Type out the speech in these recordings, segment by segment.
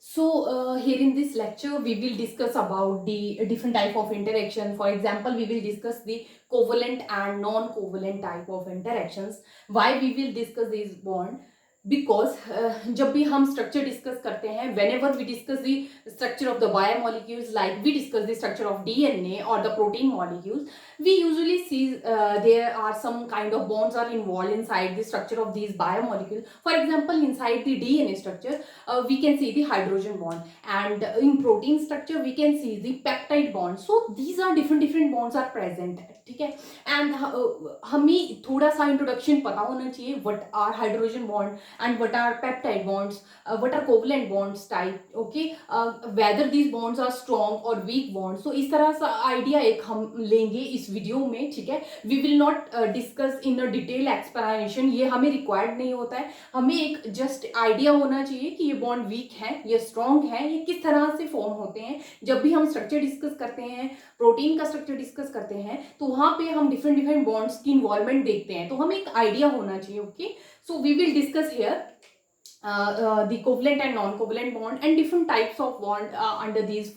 Here in this lecture, we will discuss about the different type of interaction. For example, we will discuss the covalent and non-covalent type of interactions. Why we will discuss this bond? Because जब भी हम structure discuss करते हैं, whenever we discuss the structure of the biomolecules, like we discuss the structure of DNA or the protein molecules, we usually see there are some kind of bonds are involved inside the structure of these biomolecules. For example, inside the DNA structure, we can see the hydrogen bond, and in protein structure we can see the peptide bond. So these are different bonds are present, ठीक है. And हमें थोड़ा सा introduction पता होना चाहिए what are hydrogen bond and what are peptide bonds, what are covalent bonds type, okay, whether these bonds are strong और weak bonds. तो इस तरह सा आइडिया एक हम लेंगे इस वीडियो में, ठीक है. We will not discuss in a detail explanation, ये हमें रिक्वायर्ड नहीं होता है. हमें एक जस्ट आइडिया होना चाहिए कि ये बॉन्ड वीक है, ये स्ट्रॉन्ग है, ये किस तरह से फॉर्म होते हैं. जब भी हम स्ट्रक्चर डिस्कस करते हैं, प्रोटीन का स्ट्रक्चर डिस्कस करते हैं, तो वहां पे हम डिफरेंट बॉन्ड्स की इन्वॉल्वमेंट देखते हैं, तो हमें एक आइडिया होना चाहिए. Okay, so we will discuss here the covalent and non-covalent bond and different types of bond under these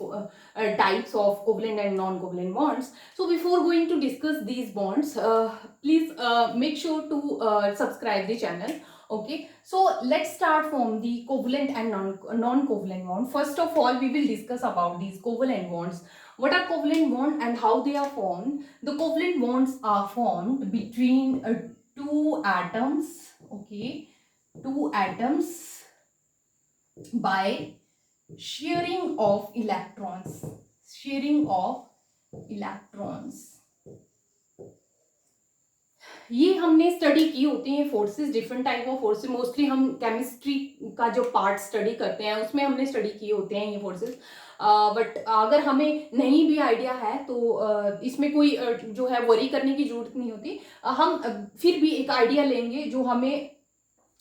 types of covalent and non-covalent bonds. So before going to discuss these bonds, please make sure to subscribe the channel. Okay, so let's start from the covalent and non-covalent bond. First of all, we will discuss about these covalent bonds. What are covalent bonds and how they are formed? The covalent bonds are formed between two atoms. Okay, two atoms by sharing of electrons. ये हमने study की होती हैं forces, different type of forces. Mostly हम chemistry का जो part study करते हैं उसमें हमने स्टडी किए होते हैं ये फोर्सेस. बट अगर हमें नहीं भी आइडिया है तो इसमें कोई जो है वरी करने की जरूरत नहीं होती. हम फिर भी एक आइडिया लेंगे जो हमें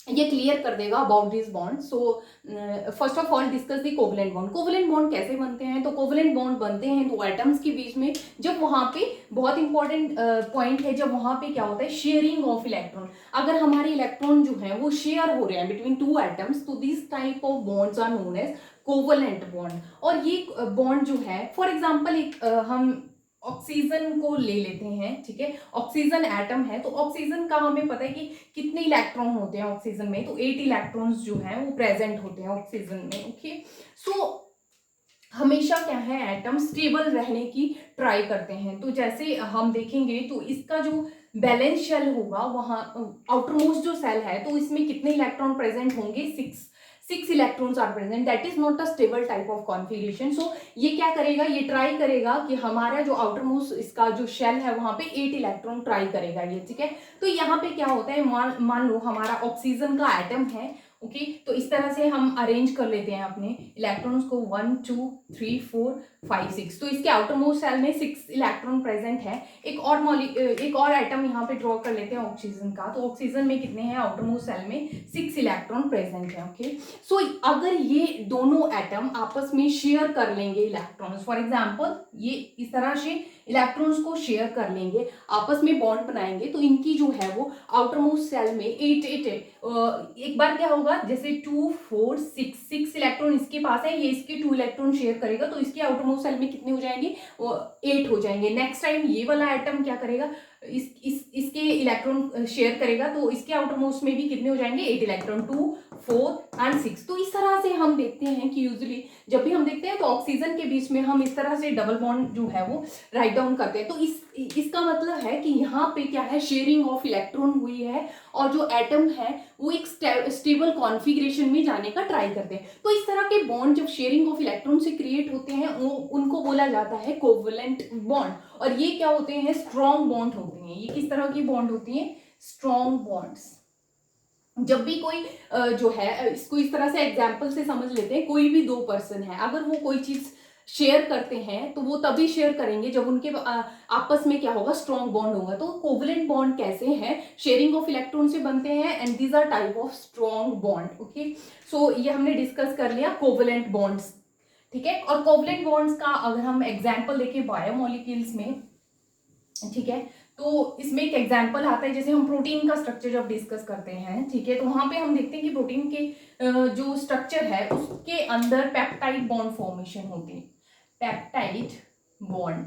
ये क्लियर कर देगा about this bond. So first of all discuss the covalent bond. Covalent bond कैसे बनते हैं? तो कोवलेंट बॉन्ड बनते हैं दो एटम्स के बीच में, जब वहां पे बहुत इंपॉर्टेंट पॉइंट है, जब वहां पे क्या होता है, शेयरिंग ऑफ इलेक्ट्रॉन. अगर हमारे इलेक्ट्रॉन जो है वो शेयर हो रहे हैं बिटवीन टू एटम्स, तो this type of bonds are known as covalent bond. और ये बॉन्ड जो है, फॉर एग्जाम्पल एक हम ऑक्सीजन को ले लेते हैं, ठीक है. ऑक्सीजन एटम है, तो ऑक्सीजन का हमें पता है कि कितने इलेक्ट्रॉन होते हैं ऑक्सीजन में, तो 8 इलेक्ट्रॉन्स जो हैं वो प्रेजेंट होते हैं ऑक्सीजन में. ओके, सो हमेशा क्या है, एटम स्टेबल रहने की ट्राई करते हैं. तो जैसे हम देखेंगे तो इसका जो बैलेंस शेल होगा, वहां आउटरमोस्ट जो सेल है, तो इसमें कितने इलेक्ट्रॉन प्रेजेंट होंगे, 6 electrons are present. That is not a stable type of configuration. So ये क्या करेगा, ये ट्राई करेगा कि हमारा जो आउटर मोस्ट इसका जो शेल है वहां पे 8 इलेक्ट्रॉन ट्राई करेगा ये, ठीक है. तो यहाँ पे क्या होता है, मान लो हमारा ऑक्सीजन का एटम है. ओके, तो इस तरह से हम अरेंज कर लेते हैं अपने इलेक्ट्रॉन्स को 1 2 3 4 5 6. तो इसके आउटर मोस्ट सेल में 6 इलेक्ट्रॉन प्रेजेंट है. एक और एटम यहाँ पे ड्रॉ कर लेते हैं ऑक्सीजन का. तो ऑक्सीजन में कितने हैं, आउटर मोस्ट सेल में 6 इलेक्ट्रॉन प्रेजेंट है. ओके, सो अगर ये दोनों एटम आपस में शेयर कर लेंगे इलेक्ट्रॉन्स, फॉर एग्जांपल ये इस तरह से इलेक्ट्रॉन्स को शेयर कर लेंगे, आपस में बॉन्ड बनाएंगे, तो इनकी जो है वो आउटर मोस्ट सेल में 8 एक बार क्या होगा, जैसे 2 4 6 इलेक्ट्रॉन इसके पास है, ये इसके 2 इलेक्ट्रॉन शेयर करेगा, तो इसके आउटर मोस्ट सेल में कितने हो जाएंगे, वो 8 हो जाएंगे. नेक्स्ट टाइम ये वाला एटम क्या करेगा, इसके इलेक्ट्रॉन शेयर करेगा, तो इसके आउटर मोस्ट में भी कितने हो जाएंगे, 8 इलेक्ट्रॉन, 2 4 एंड 6. तो इस तरह से हम देखते हैं कि यूजुअली जब भी हम देखते हैं तो ऑक्सीजन के बीच में हम इस तरह से डबल बॉन्ड जो है वो राइट डाउन करते हैं. तो इसका मतलब है कि यहाँ पे क्या है, शेयरिंग ऑफ इलेक्ट्रॉन हुई है, और जो एटम है वो एक स्टेबल कॉन्फिगरेशन में जाने का ट्राई करते हैं. तो इस तरह के बॉन्ड जब शेयरिंग ऑफ इलेक्ट्रॉन से क्रिएट होते हैं, उनको बोला जाता है कोवलेंट बॉन्ड. और ये क्या होते हैं, स्ट्रॉन्ग बॉन्ड होते हैं. ये किस तरह की बॉन्ड होती है, स्ट्रॉन्ग बॉन्ड्स. जब भी कोई जो है, इसको इस तरह से एग्जाम्पल से समझ लेते हैं, कोई भी दो पर्सन है, अगर वो कोई चीज शेयर करते हैं तो वो तभी शेयर करेंगे जब उनके आपस में क्या होगा, स्ट्रॉन्ग बॉन्ड होगा. तो कोवलेंट बॉन्ड कैसे हैं, शेयरिंग ऑफ इलेक्ट्रॉन से बनते हैं, and these are type of strong bond. Okay, so ये हमने डिस्कस कर लिया कोवलेंट बॉन्ड्स, ठीक है. और कोवलेंट बॉन्ड्स का अगर हम एग्जाम्पल देखें बायोमोलिक्यूल्स में, ठीक है, तो इसमें एक एग्जांपल आता है, जैसे हम प्रोटीन का स्ट्रक्चर जब डिस्कस करते हैं, ठीक है, तो वहां पे हम देखते हैं कि प्रोटीन के जो स्ट्रक्चर है उसके अंदर पेप्टाइड बॉन्ड फॉर्मेशन होती है। पेप्टाइड बॉन्ड,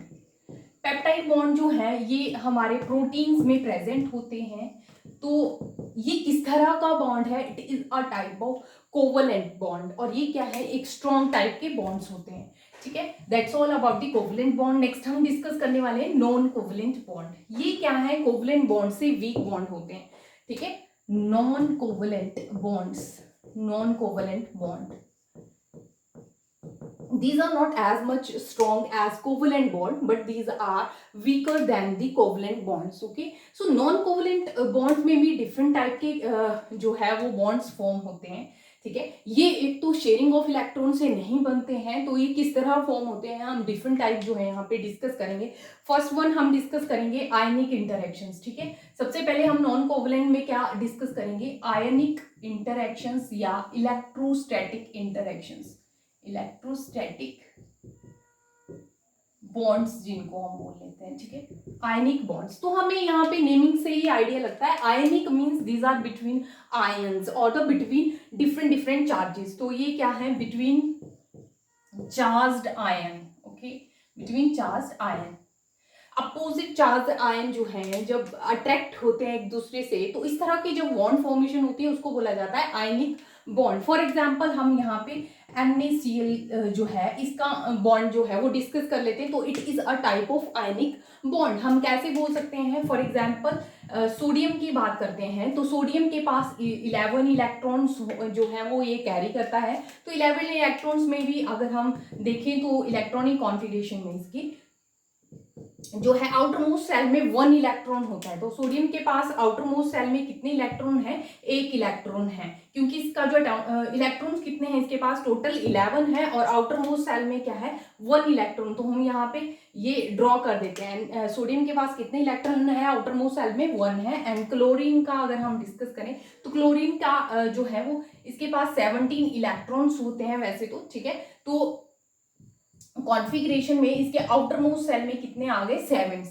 पेप्टाइड बॉन्ड जो है ये हमारे प्रोटीन्स में प्रेजेंट होते हैं। तो ये किस तरह का बॉन्ड है? It is a type of covalent bond, और ये क्या है? एक स्ट्रॉन्ग टाइप के बॉन्ड्स होते हैं, ठीक है। That's all about the covalent bond. Next हम डिस्कस करने वाले हैं नॉन कोवलेंट बॉन्ड। ये क्या है? कोवलेंट बॉन्ड से वीक बॉन्ड होते हैं, ठीक है। Non covalent bonds, non covalent bond, these are not as much strong as covalent bond, but these are weaker than the covalent bonds. Okay, so non covalent bonds में भी different type के जो है वो bonds form होते हैं, ठीक है। ये एक तो शेयरिंग ऑफ इलेक्ट्रॉन से नहीं बनते हैं, तो ये किस तरह फॉर्म होते हैं हम डिफरेंट टाइप जो है यहाँ पे डिस्कस करेंगे। फर्स्ट वन हम डिस्कस करेंगे आयनिक इंटरेक्शंस, ठीक है। सबसे पहले हम नॉन कोवलेंट में क्या डिस्कस करेंगे? आयनिक इंटरेक्शंस या इलेक्ट्रोस्टैटिक इंटरेक्शंस, इलेक्ट्रोस्टैटिक बॉन्ड्स जिनको हम बोल लेते हैं, ठीक है, आयनिक बॉन्ड्स। तो हमें यहाँ पे नेमिंग से ही आइडिया लगता है, ionic means these are between ions और the between different different charges. तो ये क्या है? Between charged ion, okay, between charged ion. Opposite charge ion जो है जब अट्रैक्ट होते हैं एक दूसरे से, तो इस तरह की जो बॉन्ड फॉर्मेशन होती है उसको बोला जाता है आयनिक बॉन्ड। फॉर एग्जांपल हम यहाँ पे NaCl जो है इसका बॉन्ड जो है वो डिस्कस कर लेते हैं। तो it is a type of ionic bond. हम कैसे बोल सकते हैं? फॉर एग्जांपल सोडियम की बात करते हैं, तो सोडियम के पास 11 इलेक्ट्रॉन्स जो है वो ये कैरी करता है। तो 11 इलेक्ट्रॉन्स में भी अगर हम देखें तो इलेक्ट्रॉनिक कॉन्फ़िगरेशन में इसकी जो है आउटर मोस्ट सेल में 1 इलेक्ट्रॉन होता है। तो सोडियम के पास आउटर मोस्ट सेल में कितने इलेक्ट्रॉन है? 1 इलेक्ट्रॉन है, क्योंकि इसका जो इलेक्ट्रॉन्स कितने हैं इसके पास? टोटल 11 है, और आउटर मोस्ट सेल में क्या है? 1 इलेक्ट्रॉन। तो हम यहाँ पे ये ड्रॉ कर देते हैं, सोडियम के पास कितने इलेक्ट्रॉन है आउटर मोस्ट सेल में? 1 है। एंड क्लोरीन का अगर हम डिस्कस करें तो क्लोरीन का जो है वो इसके पास 17 इलेक्ट्रॉन्स होते हैं वैसे तो, ठीक है। तो कॉन्फ़िगरेशन में इसके आउटर मोस्ट सेल में कितने आ गए?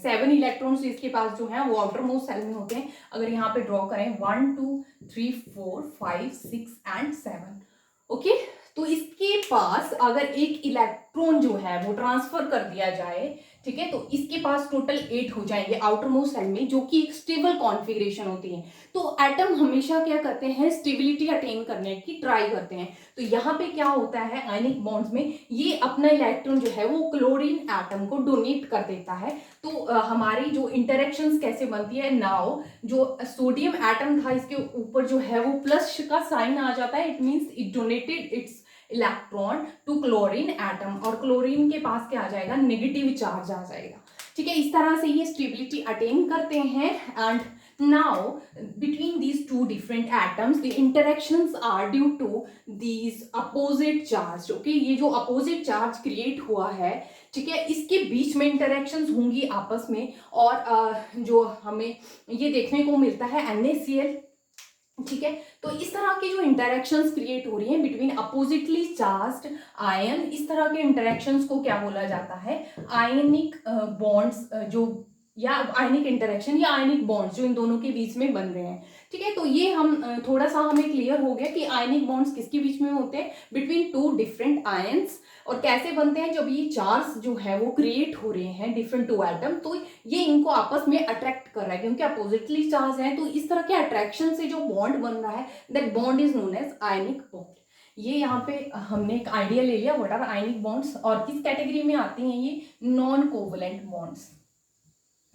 7 इलेक्ट्रॉन्स इसके पास जो है वो आउटर मोस्ट सेल में होते हैं। अगर यहाँ पे ड्रॉ करें 1 2 3 4 5 6 एंड 7, ओके। तो इसके पास अगर एक इलेक्ट्रॉन जो है वो ट्रांसफर कर दिया जाए, ठीक है, तो इसके पास टोटल 8 हो जाएंगे आउटर मोस्ट सेल में, जो कि एक स्टेबल कॉन्फ़िगरेशन होती है। तो एटम हमेशा क्या करते हैं? स्टेबिलिटी अटेन करने की ट्राई करते हैं। तो यहाँ पे क्या होता है आयनिक बॉन्ड्स में? ये अपना इलेक्ट्रॉन जो है वो क्लोरीन एटम को डोनेट कर देता है। तो हमारी जो इंटरेक्शंस कैसे बनती है? नाउ जो सोडियम एटम था इसके ऊपर जो है वो प्लस का साइन आ जाता है, it means it donated its electron to chlorine atom, और क्लोरीन के पास क्या आ जाएगा? नेगेटिव चार्ज आ जाएगा, ठीक है। इस तरह से ये स्टेबिलिटी अटेन करते हैं। And now between these two different atoms the interactions are due to these opposite charge, okay। ये जो opposite charge create हुआ है, ठीक है, इसके बीच में इंटरेक्शंस होंगी आपस में, और जो हमें ये देखने को मिलता है NaCl, ठीक है। तो इस तरह की जो इंटरेक्शंस क्रिएट हो रही हैं बिटवीन अपोजिटली चार्ज्ड आयन, इस तरह के इंटरेक्शंस को क्या बोला जाता है? आयनिक बॉन्ड्स जो, या आयनिक इंटरेक्शन या आयनिक बॉन्ड्स जो इन दोनों के बीच में बन रहे हैं, ठीक है। तो ये हम थोड़ा सा हमें क्लियर हो गया कि आयनिक बॉन्ड्स किसके बीच में होते हैं? Between to different ions. और कैसे बनते हैं? जब ये चार्ज जो है वो क्रिएट हो रहे हैं डिफरेंट टू एटम, तो ये इनको आपस में अट्रैक्ट कर रहा है क्योंकि अपोजिटली चार्ज है। तो इस तरह के अट्रैक्शन से जो बॉन्ड बन रहा है, that bond is known as ionic bond. ये यहाँ पे हमने एक आइडिया ले लिया व्हाट आर आयनिक बॉन्ड्स, और किस कैटेगरी में आती हैं ये? Non covalent bonds.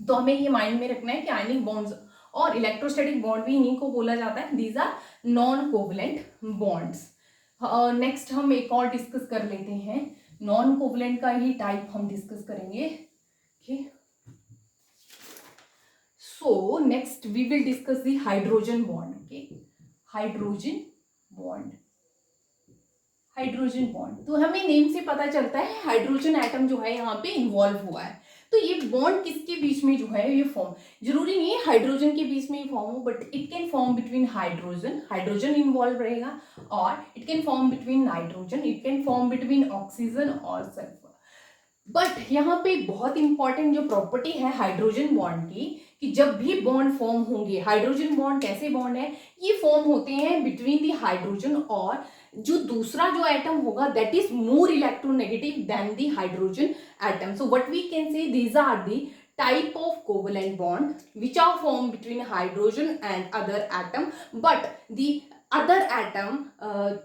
तो हमें ये माइंड में रखना है कि आयनिक बॉन्ड्स और इलेक्ट्रोस्टैटिक बॉन्ड भी इन्हीं को बोला जाता है, these are non covalent bonds. Next हम एक और डिस्कस कर लेते हैं, नॉन कोवलेंट का ही टाइप हम डिस्कस करेंगे, okay. So next we will discuss the hydrogen bond, okay. Hydrogen bond, hydrogen bond, तो हमें नेम से पता चलता है हाइड्रोजन एटम जो है यहाँ पे इन्वॉल्व हुआ है। तो ये बॉन्ड किसके बीच में जो है ये फॉर्म? जरूरी नहीं है हाइड्रोजन के बीच में ही फॉर्म हो, but it can form between hydrogen, hydrogen involve रहेगा, और it can form between nitrogen, it can form between oxygen और सल्फर। बट यहाँ पे बहुत इंपॉर्टेंट जो प्रॉपर्टी है हाइड्रोजन बॉन्ड की, कि जब भी बॉन्ड फॉर्म होंगे, हाइड्रोजन बॉन्ड कैसे बॉन्ड है, ये फॉर्म होते हैं बिटवीन द हाइड्रोजन और जो दूसरा जो एटम होगा that is more electronegative than the hydrogen atom. So what we can say these are the type of covalent bond which are formed between hydrogen and other atom, but the other atom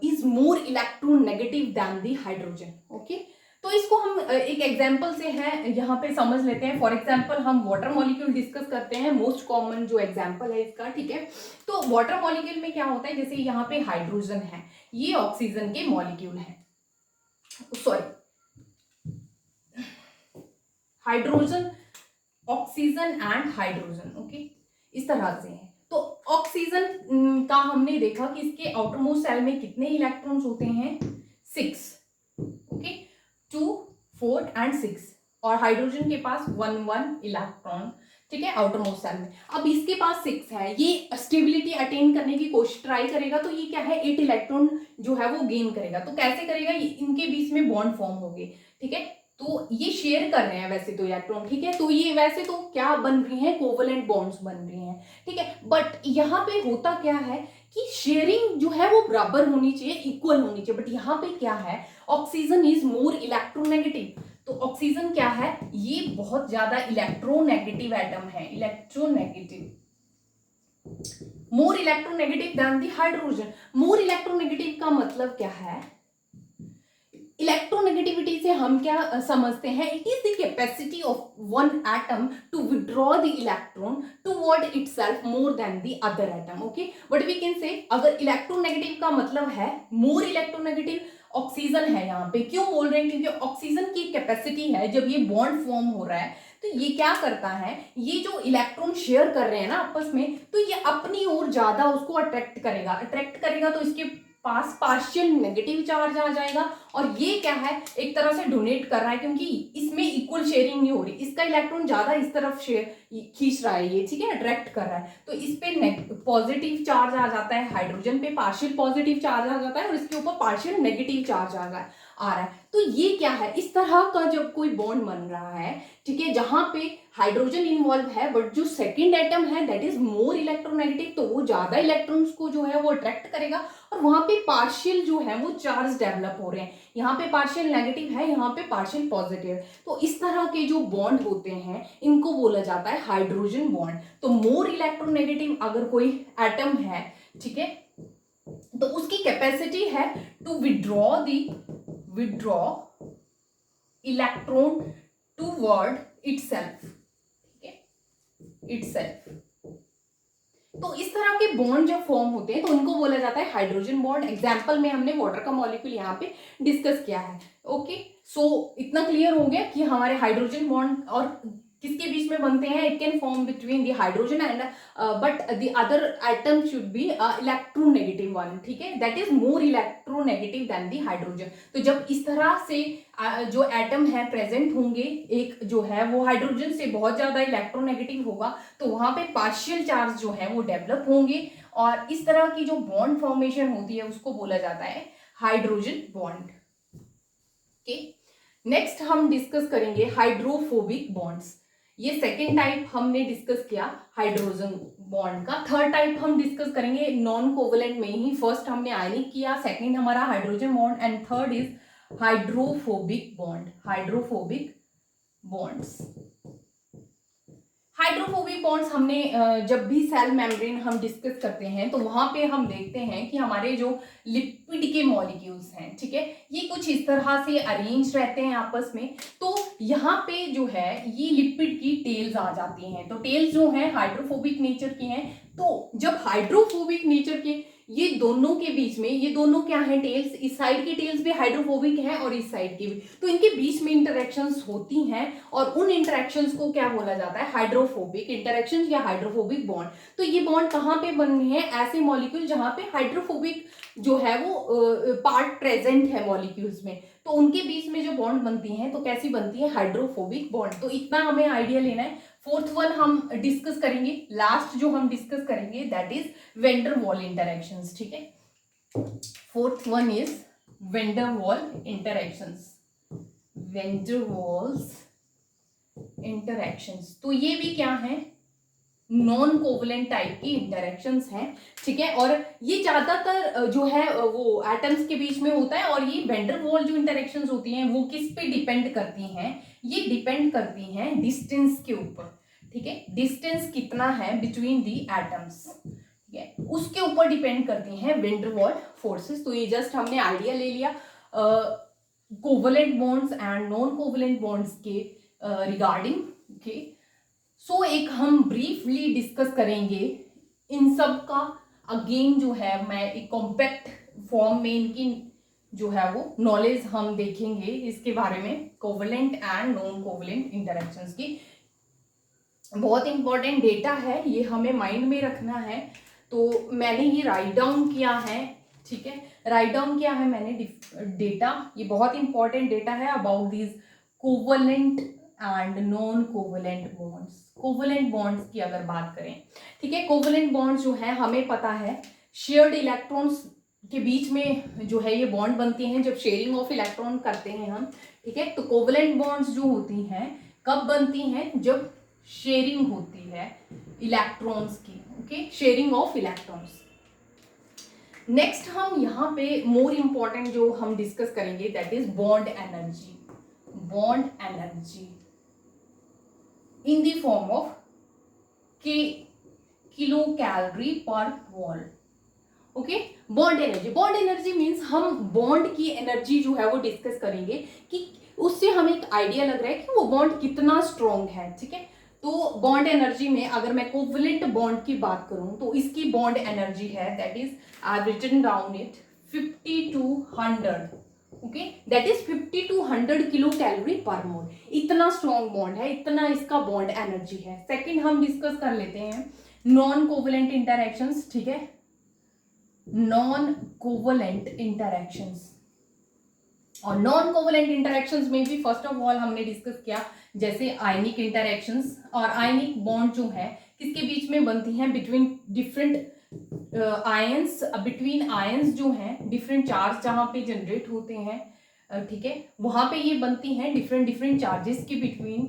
is more electronegative than the hydrogen. Okay, तो इसको हम एक example से है यहाँ पे समझ लेते हैं. फॉर एग्जांपल हम वाटर मॉलिक्यूल डिस्कस करते हैं, मोस्ट कॉमन जो एग्जांपल है इसका. ठीक है, तो वाटर मॉलिक्यूल में क्या होता है, जैसे यहाँ पे हाइड्रोजन है, ये ऑक्सीजन के मॉलिक्यूल है, sorry hydrogen, oxygen and hydrogen. Okay, इस तरह से है. तो ऑक्सीजन का हमने देखा कि इसके आउटर मोस्ट शेल में कितने इलेक्ट्रॉन्स होते हैं, 6. Okay, 2, 4 and 6. और हाइड्रोजन के पास 1 इलेक्ट्रॉन. ठीक है, आउटर मोस्ट शेल में. अब इसके पास 6 है, ये स्टेबिलिटी अटेन करने की कोशिश ट्राई करेगा, तो ये क्या है, 8 इलेक्ट्रॉन जो है वो गेन करेगा. तो कैसे करेगा, इनके बीच में बॉन्ड फॉर्म होंगे. ठीक है, तो ये शेयर कर रहे हैं वैसे तो इलेक्ट्रॉन. ठीक है, तो ये वैसे तो क्या बन रही हैं, कोवलेंट बॉन्ड्स बन रही हैं. ठीक है, बट यहाँ पे होता क्या है कि शेयरिंग जो है वो बराबर होनी चाहिए, इक्वल होनी चाहिए. बट यहाँ पे क्या है, ऑक्सीजन इज मोर इलेक्ट्रोनेगेटिव. तो ऑक्सीजन क्या है, ये बहुत ज्यादा इलेक्ट्रोनेगेटिव एटम है, electronegative, more electronegative than the hydrogen. More electronegative का मतलब क्या है, इलेक्ट्रोनेगेटिविटी से हम क्या समझते हैं, it is the capacity of one atom to withdraw the electron toward itself more than the other atom. Okay, but we can say अगर इलेक्ट्रोनेगेटिव का मतलब है मोर इलेक्ट्रोनेगेटिव, ऑक्सीजन है यहाँ पे. क्यों बोल रहे हैं, क्योंकि ऑक्सीजन की कैपेसिटी है, जब ये बॉन्ड फॉर्म हो रहा है तो ये क्या करता है, ये जो इलेक्ट्रॉन शेयर कर रहे हैं ना आपस में, तो ये अपनी ओर ज्यादा उसको अट्रैक्ट करेगा, तो इसके पास पार्शियल नेगेटिव चार्ज आ जाएगा. और ये क्या है, एक तरह से डोनेट कर रहा है, क्योंकि इसमें इक्वल शेयरिंग नहीं हो रही, इसका इलेक्ट्रॉन ज्यादा इस तरफ शेयर खींच रहा है ये. ठीक है, अट्रैक्ट कर रहा है, तो इस पे पॉजिटिव चार्ज आ जाता है, हाइड्रोजन पे पार्शियल पॉजिटिव चार्ज आ जाता है और इसके ऊपर पार्शियल नेगेटिव चार्ज आ रहा है. तो ये क्या है, इस तरह का जब कोई बॉन्ड बन रहा है, ठीक है, जहां पे हाइड्रोजन इन्वॉल्व है बट जो सेकंड एटम है दैट इज मोर इलेक्ट्रोनेगेटिव, तो वो ज्यादा इलेक्ट्रॉन्स को जो है वो अट्रैक्ट करेगा और वहां पे पार्शियल जो है वो चार्ज डेवलप हो रहे हैं. यहाँ पे पार्शियल नेगेटिव है, यहाँ पे पार्शियल पॉजिटिव. तो इस तरह के जो बॉन्ड होते हैं इनको बोला जाता है हाइड्रोजन बॉन्ड. तो मोर इलेक्ट्रोनेगेटिव अगर कोई एटम है, ठीक है, तो उसकी कैपेसिटी है to withdraw electron toward itself. ठीक है, इटसेल्फ. तो इस तरह के बॉन्ड जब फॉर्म होते हैं तो उनको बोला जाता है हाइड्रोजन बॉन्ड. एग्जांपल में हमने वाटर का मॉलिक्यूल यहाँ पे डिस्कस किया है. ओके, सो इतना क्लियर हो गया कि हमारे हाइड्रोजन बॉन्ड और किसके बीच में बनते हैं, it can form between the hydrogen and but the other atom should be electronegative one. ठीक है, that is more electronegative than the hydrogen. तो जब इस तरह से जो एटम है प्रेजेंट होंगे, एक जो है वो हाइड्रोजन से बहुत ज्यादा इलेक्ट्रोनेगेटिव होगा, तो वहां पे पार्शियल चार्ज जो है वो डेवलप होंगे और इस तरह की जो बॉन्ड फॉर्मेशन होती है उसको बोला जाता है हाइड्रोजन बॉन्ड. ओके, नेक्स्ट हम डिस्कस करेंगे हाइड्रोफोबिक बॉन्ड्स. ये सेकेंड टाइप हमने डिस्कस किया हाइड्रोजन बॉन्ड का. थर्ड टाइप हम डिस्कस करेंगे नॉन कोवलेंट में ही. फर्स्ट हमने आयनिक किया, सेकेंड हमारा hydrogen bond and third is hydrophobic bond. Hydrophobic bonds, hydrophobic bonds हमने जब भी सेल मेम्ब्रेन हम डिस्कस करते हैं तो वहां पे हम देखते हैं कि हमारे जो लिपिड के मॉलिक्यूल्स हैं, ठीक है, ये कुछ इस तरह से अरेंज रहते हैं आपस में. तो यहाँ पे जो है ये लिपिड की टेल्स आ जाती हैं. तो टेल्स जो हैं हाइड्रोफोबिक नेचर की हैं. तो जब हाइड्रोफोबिक नेचर के ये दोनों के बीच में, ये दोनों क्या है, टेल्स, इस साइड की टेल्स भी हाइड्रोफोबिक हैं और इस साइड की भी, तो इनके बीच में इंटरेक्शंस होती हैं और उन इंटरेक्शंस को क्या बोला जाता है, हाइड्रोफोबिक इंटरेक्शंस या हाइड्रोफोबिक बॉन्ड. तो ये बॉन्ड कहाँ पे बन रही है, ऐसे मॉलिक्यूल जहाँ पे हाइड्रोफोबिक जो है वो पार्ट प्रेजेंट है मॉलिक्यूल्स में, तो उनके बीच में जो बॉन्ड बनती हैं तो कैसी बनती है, हाइड्रोफोबिक बॉन्ड. तो इतना हमें आइडिया लेना है. फोर्थ वन हम डिस्कस करेंगे, लास्ट जो हम डिस्कस करेंगे that is vendor wall interactions. ठीक है, fourth one is vendor wall interactions. Vendor walls interactions, तो ये भी क्या है, नॉन कोवलेंट टाइप की इंटरेक्शंस हैं, ठीक है। और ये ज्यादातर जो है वो एटम्स के बीच में होता है। और ये वैन डर वाल जो इंटरेक्शंस होती हैं वो किस पे डिपेंड करती हैं, ये डिपेंड करती हैं डिस्टेंस के ऊपर, ठीक है। डिस्टेंस कितना है बिटवीन दी एटम्स, ठीक है, उसके ऊपर डिपेंड करती हैं वैन डर वाल फोर्सेस। तो ये जस्ट हमने आइडिया ले लिया covalent bonds and non covalent bonds के रिगार्डिंग, ओके। सो एक हम ब्रीफली डिस्कस करेंगे इन सब का। अगेन जो है मैं एक कॉम्पैक्ट फॉर्म में इनकी जो है वो नॉलेज हम देखेंगे इसके बारे में, covalent and non covalent interactions की। बहुत इंपॉर्टेंट डेटा है, ये हमें माइंड में रखना है। तो मैंने ये राइट डाउन किया है, ठीक है, राइट डाउन किया है मैंने डेटा। ये बहुत इंपॉर्टेंट डेटा है about these covalent and non covalent bonds. Covalent bonds की अगर बात करें, ठीक है, कोवलेंट बॉन्ड्स जो है हमें पता है शेयर्ड इलेक्ट्रॉन्स के बीच में जो है ये बॉन्ड बनती हैं जब शेयरिंग ऑफ इलेक्ट्रॉन करते हैं हम, ठीक है। तो कोवलेंट बॉन्ड्स जो होती हैं कब बनती हैं, जब शेयरिंग होती है इलेक्ट्रॉन्स की, okay, sharing of electrons. Next हम यहाँ पे मोर इंपॉर्टेंट जो हम डिस्कस करेंगे that is bond energy. Bond energy in the form of के kilo calorie per mole, okay. Bond energy, bond energy means हम बॉन्ड की एनर्जी जो है वो डिस्कस करेंगे कि उससे हमें एक आइडिया लग रहा है कि वो बॉन्ड कितना स्ट्रॉन्ग है, ठीक है। तो बॉन्ड एनर्जी में अगर मैं कोवलेंट बॉन्ड की बात करूं तो इसकी बॉन्ड एनर्जी है that is I have written down it 50 to 100, okay, that is 50 to 100 kilo calorie per mole. इतना स्ट्रॉन्ग बॉन्ड है, इतना इसका बॉन्ड एनर्जी है। सेकंड हम डिस्कस कर लेते हैं नॉन कोवलेंट इंटरेक्शंस, ठीक है, नॉन कोवलेंट इंटरेक्शंस। और नॉन कोवलेंट इंटरेक्शंस में भी फर्स्ट ऑफ ऑल हमने डिस्कस किया जैसे आयनिक इंटरेक्शंस। और आयनिक बॉन्ड जो है किसके बीच में बनती हैं, between different ions, between ions जो हैं डिफरेंट चार्ज जहां पे जनरेट होते हैं, ठीक है, वहां पे ये बनती हैं डिफरेंट डिफरेंट चार्जेस के बिटवीन,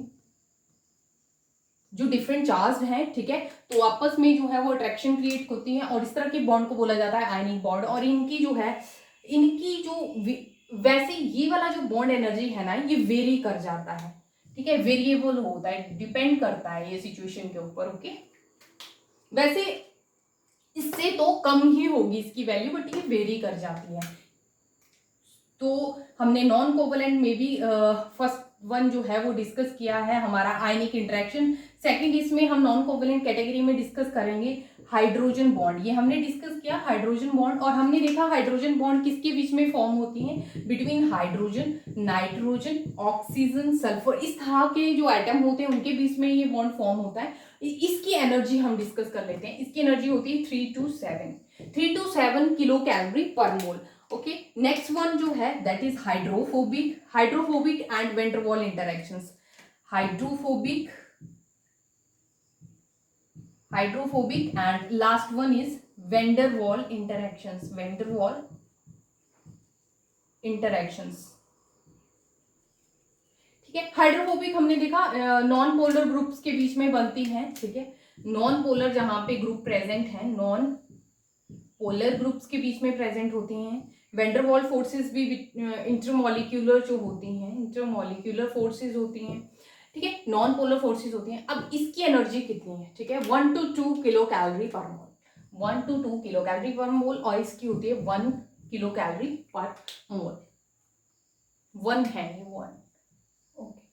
जो डिफरेंट चार्ज हैं, ठीक है। तो आपस में जो है वो अट्रैक्शन क्रिएट होती है और इस तरह के बॉन्ड को बोला जाता है आयनिक बॉन्ड। और इनकी जो है, इनकी जो वैसे ये वाला जो बॉन्ड एनर्जी है ना ये वेरी कर जाता है, ठीक है, वेरिएबल होता है, डिपेंड करता है ये सिचुएशन के ऊपर, ओके। वैसे इससे तो कम ही होगी इसकी वैल्यू बट ये वेरी कर जाती है। तो हमने नॉन कोवलेंट में भी फर्स्ट वन जो है वो डिस्कस किया है हमारा आयनिक इंटरेक्शन। सेकंड इसमें हम नॉन कोवलेंट कैटेगरी में डिस्कस करेंगे हाइड्रोजन बॉन्ड। ये हमने डिस्कस किया हाइड्रोजन बॉन्ड और हमने देखा हाइड्रोजन बॉन्ड किसके बीच में फॉर्म होती हैं, between hydrogen, nitrogen, oxygen, sulphur, इस तरह के जो एटम होते हैं उनके बीच में ये बॉन्ड फॉर्म होता है। इसकी एनर्जी हम डिस्कस कर लेते हैं। इसकी एनर्जी होती है 3 to 7 kilo calorie per mole, okay. Next one जो है that is hydrophobic, hydrophobic and van der Waals interactions. Hydrophobic, hydrophobic and last one is van der Waals interactions, van der Waals interactions, ठीक है। Hydrophobic हमने देखा non polar groups के बीच में बनती हैं, ठीक है, नॉन पोलर जहां पे ग्रुप प्रेजेंट है, नॉन पोलर ग्रुप्स के बीच में प्रेजेंट होती हैं। वैन डर वाल फोर्सेस भी इंटरमॉलिक्यूलर जो होती हैं, इंटरमॉलिक्यूलर फोर्सेस होती हैं, ठीक है, नॉन पोलर फोर्सेस होती हैं। अब इसकी एनर्जी कितनी है, ठीक है, 1 to 2 kilo calorie per mole, 1 to 2 kilo calorie per मोल, और इसकी होती है 1 किलो कैलोरी पर मोल, 1 है ये 1, ओके।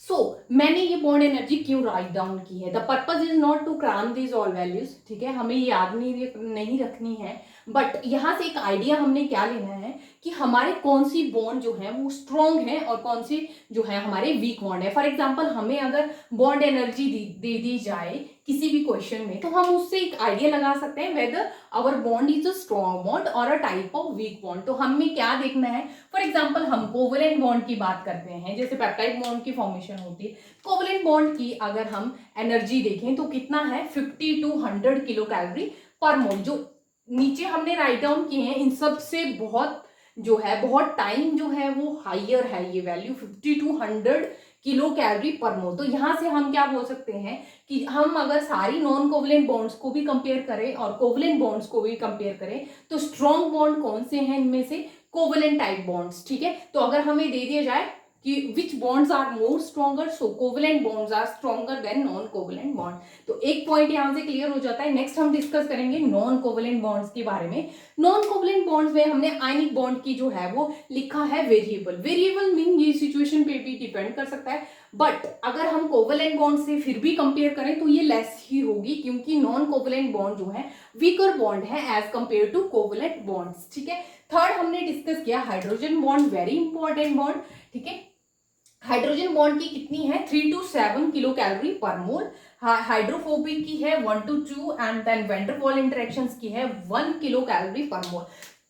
सो मैंने ये बॉन्ड एनर्जी क्यों राइट डाउन की है, the purpose is not to cram these all values, ठीक है, हमें याद नहीं रखनी है, बट यहाँ से एक आइडिया हमने क्या लेना है कि हमारे कौन सी बॉन्ड जो है वो स्ट्रॉन्ग है और कौन सी जो है हमारे वीक बॉन्ड है। फॉर एग्जाम्पल हमें अगर बॉन्ड एनर्जी दे दी जाए किसी भी क्वेश्चन में तो हम उससे एक आइडिया लगा सकते हैं whether our bond is a strong bond or a type of weak bond. तो हमें क्या देखना है, फॉर एग्जाम्पल हम कोवलेंट बॉन्ड की बात करते हैं, जैसे पेप्टाइड बॉन्ड की फॉर्मेशन होती है, कोवलेंट बॉन्ड की अगर हम एनर्जी देखें तो कितना है 50 to 100 किलो कैलोरी पर मोल। जो नीचे हमने राइट डाउन किए हैं इन सब से बहुत जो है बहुत टाइम जो है वो हाइयर है, ये value 50 to 100 kilo calorie per मोल। तो यहाँ से हम क्या बोल सकते हैं कि हम अगर सारी नॉन कोवलेंट बॉन्ड्स को भी कंपेयर करें और कोवलेंट बॉन्ड्स को भी कंपेयर करें तो स्ट्रॉन्ग बॉन्ड कौन से हैं इनमें से, कोवलेंट टाइप बॉन्ड्स। ठीक है, तो अगर हमें दे दिया जाए कि which bonds are more stronger, so covalent bonds are stronger than non covalent bond. तो एक पॉइंट यहां से क्लियर हो जाता है। नेक्स्ट हम डिस्कस करेंगे नॉन कोवलेंट बॉन्ड्स के बारे में। नॉन कोवलेंट बॉन्ड्स में हमने आयनिक बॉन्ड की जो है वो लिखा है वेरिएबल। वेरिएबल मीन ये सिचुएशन पे भी डिपेंड कर सकता है, बट अगर हम कोवलेंट बॉन्ड से फिर भी कंपेयर करें तो ये लेस ही होगी, क्योंकि नॉन कोवलेंट बॉन्ड जो है वीकर बॉन्ड है as compare to covalent bonds. ठीक है, थर्ड हमने डिस्कस किया hydrogen bond, very important bond. ठीक है, हाइड्रोजन बॉन्ड की कितनी है 3 to 7 kilo calorie per mole. Hydrophobic की है 1 to 2 and then when der Waals interactions की है 1 किलो कैलोरी पर मोल।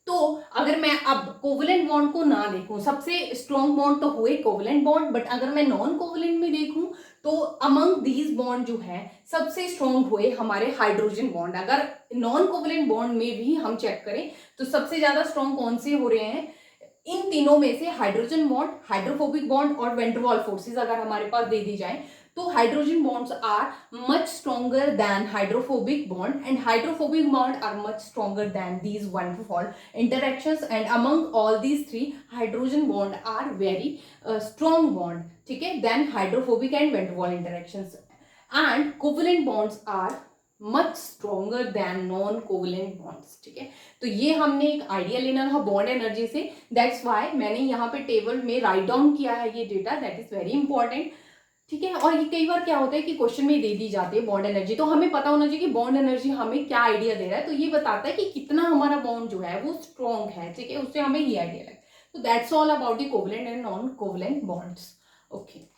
तो अगर मैं अब कोवलेंट बॉन्ड को ना देखूं, सबसे स्ट्रॉन्ग बॉन्ड तो हुए कोवलेंट बॉन्ड, बट अगर मैं नॉन कोवलेंट में देखूं तो अमंग दीज बॉन्ड जो है सबसे स्ट्रॉन्ग हुए हमारे हाइड्रोजन बॉन्ड। अगर नॉन कोवलेंट बॉन्ड में भी हम चेक करें तो सबसे ज्यादा स्ट्रॉन्ग कौन से हो रहे हैं, इन तीनों में से हाइड्रोजन बॉन्ड, हाइड्रोफोबिक बॉन्ड और वैन डर वाल फोर्सेस अगर हमारे पास दे दी जाए तो hydrogen bonds are much stronger than hydrophobic bond and hydrophobic bond are much stronger than these van der Waals interactions and among all these three hydrogen bond are very strong bond. ठीक है, then hydrophobic and van der Waals interactions and covalent bonds are much stronger than non covalent bonds. ठीक है, तो ये हमने एक idea लेना था बॉन्ड एनर्जी से, दैट्स व्हाई मैंने यहाँ पे टेबल में राइट डाउन किया है ये data, that is very important. ठीक है, और ये कई बार क्या होता है कि क्वेश्चन में दे दी जाती है बॉन्ड एनर्जी, तो हमें पता होना चाहिए कि बॉन्ड एनर्जी हमें क्या आइडिया दे रहा है। तो ये बताता है कि कितना हमारा बॉन्ड जो है वो स्ट्रॉन्ग है। ठीक है, उससे हमें ये आइडिया लगे। तो that's all about the covalent and non covalent bonds. Okay.